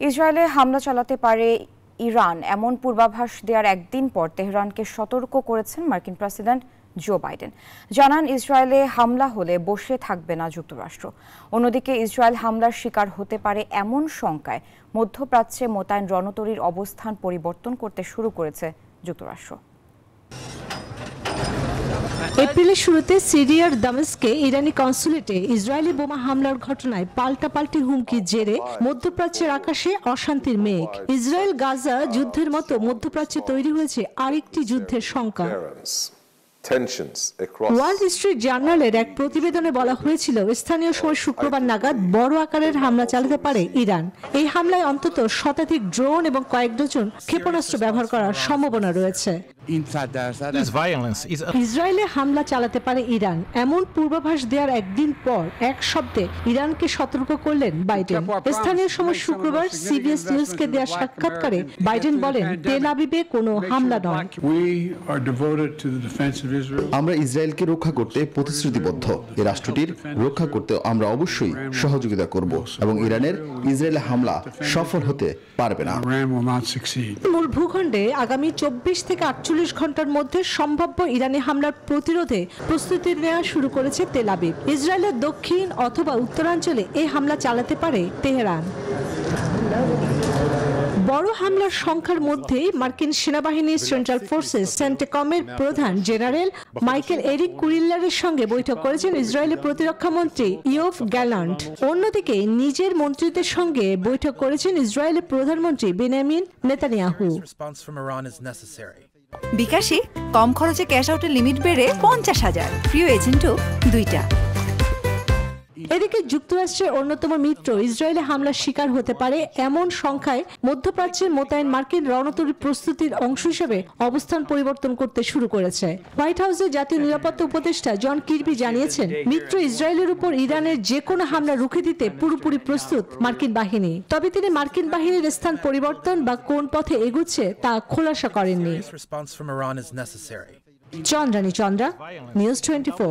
ইসরায়েলে হামলা চালাতে পারে ইরান এমন পূর্বাভাস দেওয়ার একদিন পর তেহরানকে সতর্ক করেছেন মার্কিন প্রেসিডেন্ট জো বাইডেন। জানান, ইসরায়েলে হামলা হলে বসে থাকবে না যুক্তরাষ্ট্র। অন্যদিকে ইসরায়েল হামলার শিকার হতে পারে এমন শঙ্কায় মধ্যপ্রাচ্যে মোতায়েন রণতরীর অবস্থান পরিবর্তন করতে শুরু করেছে যুক্তরাষ্ট্র। এপ্রিলের শুরুতে সিরিয়ার দামেস্কে ইরানি কনসুলেটে ইসরায়েলি বোমা হামলার ঘটনায় পাল্টাপাল্টি হুমকির জেরে মধ্যপ্রাচ্যের আকাশে অশান্তির মেঘ। ইসরায়েল গাজা যুদ্ধের মতো মধ্যপ্রাচ্যে তৈরি হয়েছে আরেকটি যুদ্ধের শঙ্কা। ওয়ার্ল্ড স্ট্রিট জার্নালের এক প্রতিবেদনে বলা হয়েছিল, স্থানীয় সময় শুক্রবার নাগাদ বড় আকারের হামলা চালাতে পারে ইরান। এই হামলায় অন্তত শতাধিক ড্রোন এবং কয়েক ডজন ক্ষেপণাস্ত্র ব্যবহার করার সম্ভাবনা রয়েছে। ইসরায়েলে হামলা চালাতে পারে ইরান এমন পূর্বাভাস দেওয়ার একদিন পর এক শব্দে ইরানকে সতর্ক করলেন বাইডেন। স্থানীয় সময় শুক্রবার সিবিএস নিউজকে দেওয়া সাক্ষাৎকারে বাইডেন বলেন, তেল আবিবে কোনো হামলা নয়। আমরা ইসরায়েলকে রক্ষা করতে প্রতিশ্রুতিবদ্ধ। এই রাষ্ট্রটির রক্ষা করতে আমরা অবশ্যই সহযোগিতা করব এবং ইরানের ইসরায়েলে হামলা সফল হতে পারবে না। মূল ভূখণ্ডে আগামী 24 থেকে 48 ঘন্টার মধ্যে সম্ভাব্য ইরানি হামলার প্রতিরোধে প্রস্তুতি নেওয়া শুরু করেছে তেল আবিব। ইসরায়েলের দক্ষিণ অথবা উত্তরাঞ্চলে এই হামলা চালাতে পারে তেহরান। বড় হামলার সংখ্যার মধ্যে মার্কিন সেনাবাহিনীর সেন্ট্রাল ফোর্সেস সেন্টেকমের প্রধান জেনারেল মাইকেল এরিক কুরিল্লারের সঙ্গে বৈঠক করেছেন ইসরায়েলের প্রতিরক্ষা মন্ত্রী ইয়োভ গ্যালান্ট। অন্যদিকে নিজের মন্ত্রীদের সঙ্গে বৈঠক করেছেন ইসরায়েলের প্রধানমন্ত্রী বেনিয়ামিন নেতানিয়াহু। বিকাশে কম খরচে ক্যাশ আউটের লিমিট বেড়ে 50,000, প্রিয় এজেন্টও 2টা। এদিকে যুক্তরাষ্ট্রের অন্যতম মিত্র ইসরায়েলে হামলার শিকার হতে পারে এমন সংখ্যায় মধ্যপ্রাচ্যের মোতায়েন মার্কিন রণতরী প্রস্তুতির অংশ হিসেবে অবস্থান পরিবর্তন করতে শুরু করেছে। হোয়াইট হাউসের জাতীয় নিরাপত্তা উপদেষ্টা জন কির্বি জানিয়েছেন, মিত্র ইসরায়েলের উপর ইরানের যে কোনো হামলা রুখে দিতে পুরোপুরি প্রস্তুত মার্কিন বাহিনী। তবে তিনি মার্কিন বাহিনীর স্থান পরিবর্তন বা কোন পথে এগুচ্ছে তা খোলাসা করেননি। চন্দ্রানী চন্দ্রা, নিউজ 24।